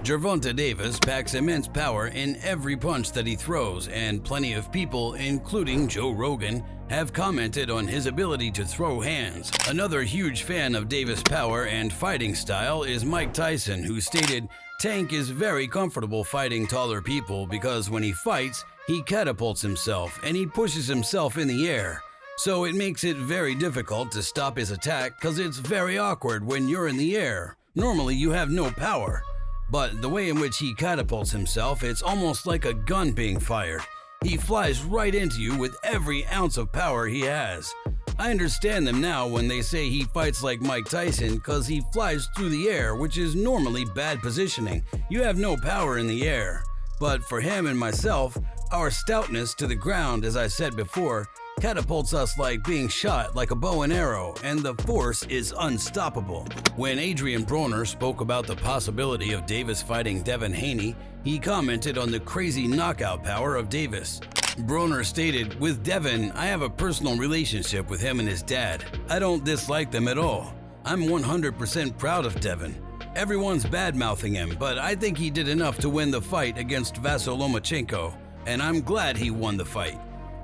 Gervonta Davis packs immense power in every punch that he throws, and plenty of people, including Joe Rogan, have commented on his ability to throw hands. Another huge fan of Davis' power and fighting style is Mike Tyson, who stated, "Tank is very comfortable fighting taller people because when he fights, he catapults himself and he pushes himself in the air. So it makes it very difficult to stop his attack because it's very awkward when you're in the air. Normally you have no power. But the way in which he catapults himself, it's almost like a gun being fired. He flies right into you with every ounce of power he has. I understand them now when they say he fights like Mike Tyson because he flies through the air, which is normally bad positioning. You have no power in the air. But for him and myself, our stoutness to the ground, as I said before, catapults us like being shot like a bow and arrow, and the force is unstoppable." When Adrian Broner spoke about the possibility of Davis fighting Devin Haney, he commented on the crazy knockout power of Davis. Broner stated, "With Devin, I have a personal relationship with him and his dad. I don't dislike them at all. I'm 100% proud of Devin. Everyone's bad-mouthing him, but I think he did enough to win the fight against Vasyl Lomachenko, and I'm glad he won the fight.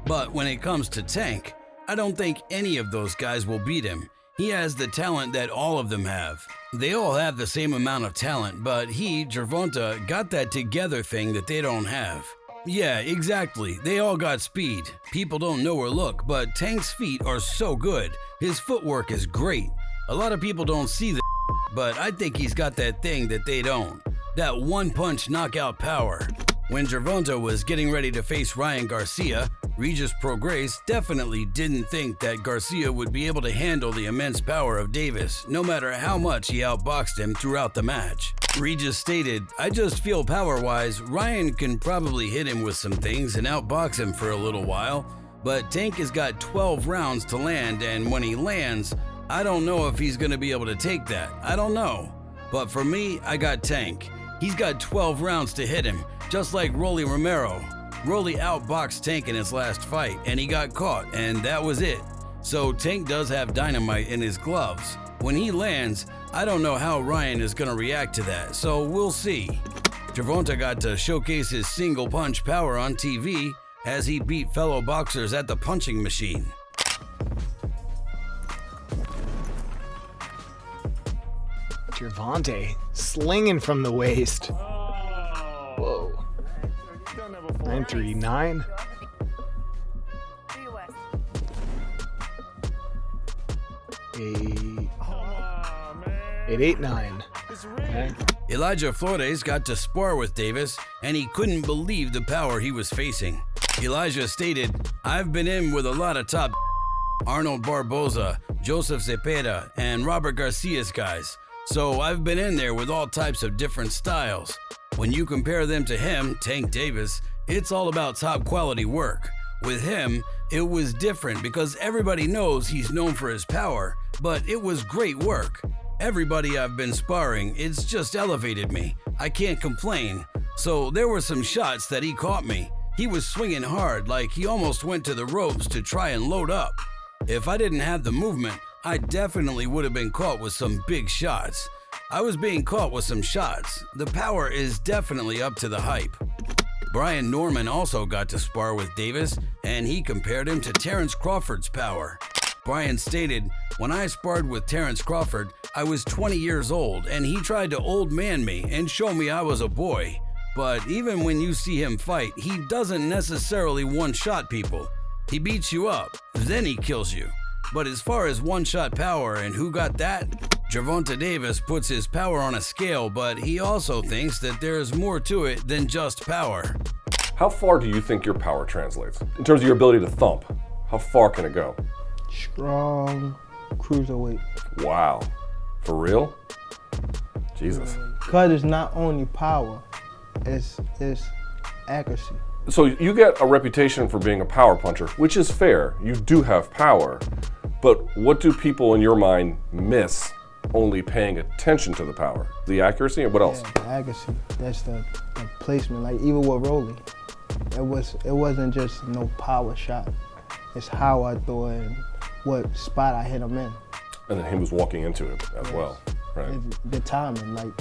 But when it comes to Tank, I don't think any of those guys will beat him. He has the talent that all of them have. They all have the same amount of talent, but he, Gervonta, got that together thing that they don't have." Yeah, exactly. They all got speed. People don't know or look, but Tank's feet are so good. His footwork is great. A lot of people don't see that, but I think he's got that thing that they don't. That one-punch knockout power. When Gervonta was getting ready to face Ryan Garcia, Regis Prograis definitely didn't think that Garcia would be able to handle the immense power of Davis, no matter how much he outboxed him throughout the match. Regis stated, "I just feel power-wise, Ryan can probably hit him with some things and outbox him for a little while, but Tank has got 12 rounds to land, and when he lands, I don't know if he's going to be able to take that. I don't know. But for me, I got Tank. He's got 12 rounds to hit him, just like Rolly Romero. Rolly outboxed Tank in his last fight, and he got caught, and that was it. So Tank does have dynamite in his gloves. When he lands, I don't know how Ryan is going to react to that, so we'll see." Gervonta got to showcase his single punch power on TV as he beat fellow boxers at the punching machine. Gervonta slinging from the waist. Whoa. 939. 889. Okay. Elijah Flores got to spar with Davis, and he couldn't believe the power he was facing. Elijah stated, "I've been in with a lot of top Arnold Barboza, Joseph Zepeda, and Robert Garcia's guys. So I've been in there with all types of different styles. When you compare them to him, Tank Davis, it's all about top quality work. With him, it was different because everybody knows he's known for his power, but it was great work. Everybody I've been sparring, it's just elevated me. I can't complain. So there were some shots that he caught me. He was swinging hard, like he almost went to the ropes to try and load up. If I didn't have the movement, I definitely would have been caught with some big shots. I was being caught with some shots. The power is definitely up to the hype." Brian Norman also got to spar with Davis, and he compared him to Terrence Crawford's power. Brian stated, "When I sparred with Terrence Crawford, I was 20 years old, and he tried to old man me and show me I was a boy. But even when you see him fight, he doesn't necessarily one-shot people. He beats you up, then he kills you. But as far as one-shot power and who got that, Gervonta Davis puts his power on a scale, but he also thinks that there's more to it than just power." How far do you think your power translates? In terms of your ability to thump, how far can it go? Strong cruiserweight. Wow. For real? Jesus. Because it's not only power, it's accuracy. So you get a reputation for being a power puncher, which is fair. You do have power. But what do people in your mind miss only paying attention to the power? The accuracy and what else? Yeah, the accuracy. That's the placement. Like even with Rolly, it wasn't just no power shot. It's how I threw it and what spot I hit him in. And then he was walking into it as well, right? The timing, like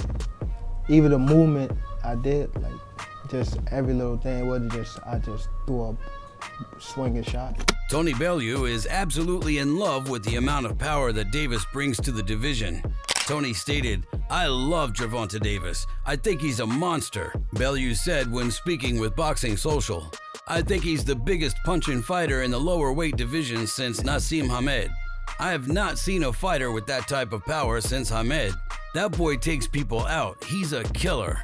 even the movement I did, like just every little thing, it wasn't just, I just threw a swinging shot. Tony Bellew is absolutely in love with the amount of power that Davis brings to the division. Tony stated, "I love Gervonta Davis. I think he's a monster," Bellew said when speaking with Boxing Social. "I think he's the biggest punching fighter in the lower weight division since Naseem Hamed. I have not seen a fighter with that type of power since Hamed. That boy takes people out. He's a killer."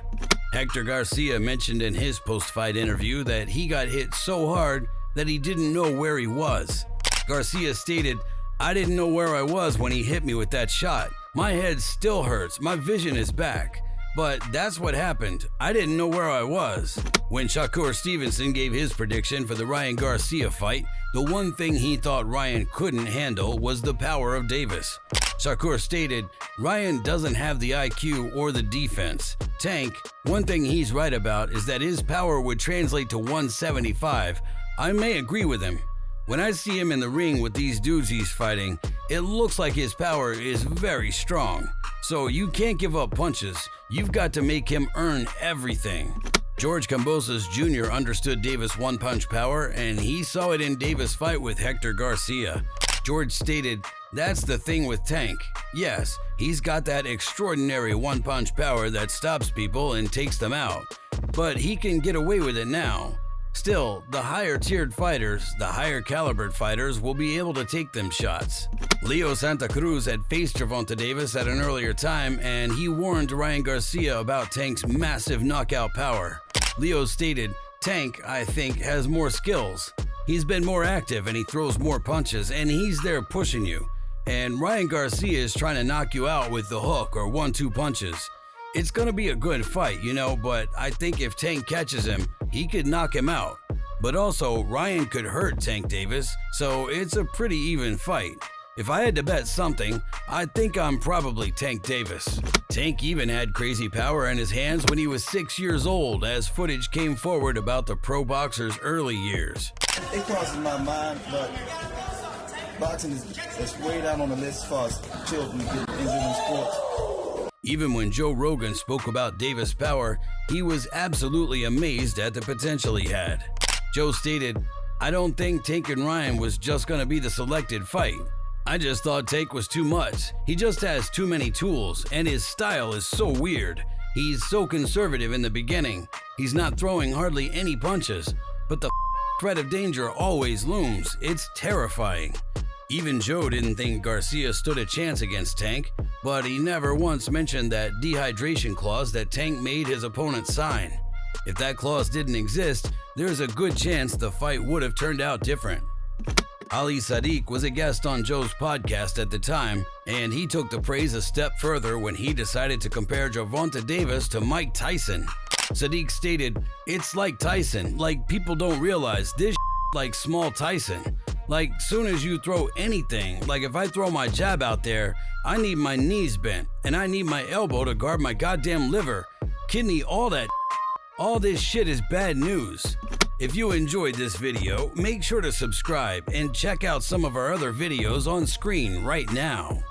Hector Garcia mentioned in his post-fight interview that he got hit so hard that he didn't know where he was. Garcia stated, "I didn't know where I was when he hit me with that shot. My head still hurts, my vision is back. But that's what happened. I didn't know where I was." When Shakur Stevenson gave his prediction for the Ryan Garcia fight, the one thing he thought Ryan couldn't handle was the power of Davis. Shakur stated, "Ryan doesn't have the IQ or the defense. Tank, one thing he's right about is that his power would translate to 175. I may agree with him. When I see him in the ring with these dudes he's fighting, it looks like his power is very strong. So you can't give up punches. You've got to make him earn everything." George Kambosos Jr. understood Davis' one-punch power, and he saw it in Davis' fight with Hector Garcia. George stated, "That's the thing with Tank. Yes, he's got that extraordinary one-punch power that stops people and takes them out. But he can get away with it now. Still, the higher-tiered fighters, the higher-calibered fighters, will be able to take them shots." Leo Santa Cruz had faced Gervonta Davis at an earlier time, and he warned Ryan Garcia about Tank's massive knockout power. Leo stated, "Tank, I think, has more skills. He's been more active and he throws more punches, and he's there pushing you. And Ryan Garcia is trying to knock you out with the hook or 1-2 punches. It's gonna be a good fight, but I think if Tank catches him, he could knock him out. But also, Ryan could hurt Tank Davis, so it's a pretty even fight. If I had to bet something, I think I'm probably Tank Davis." Tank even had crazy power in his hands when he was 6 years old, as footage came forward about the pro boxer's early years. It crosses my mind, but boxing is way down on the list as far as children getting injured in sports. Even when Joe Rogan spoke about Davis' power, he was absolutely amazed at the potential he had. Joe stated, "I don't think Tank and Ryan was just going to be the selected fight. I just thought Tank was too much. He just has too many tools, and his style is so weird. He's so conservative in the beginning. He's not throwing hardly any punches, but the threat of danger always looms. It's terrifying." Even Joe didn't think Garcia stood a chance against Tank, but he never once mentioned that dehydration clause that Tank made his opponent sign. If that clause didn't exist, there's a good chance the fight would have turned out different. Ali Sadiq was a guest on Joe's podcast at the time, and he took the praise a step further when he decided to compare Gervonta Davis to Mike Tyson. Sadiq stated, "It's like Tyson, like people don't realize this like small Tyson. Like, soon as you throw anything, like if I throw my jab out there, I need my knees bent, and I need my elbow to guard my goddamn liver, kidney, all that. All this shit is bad news." If you enjoyed this video, make sure to subscribe and check out some of our other videos on screen right now.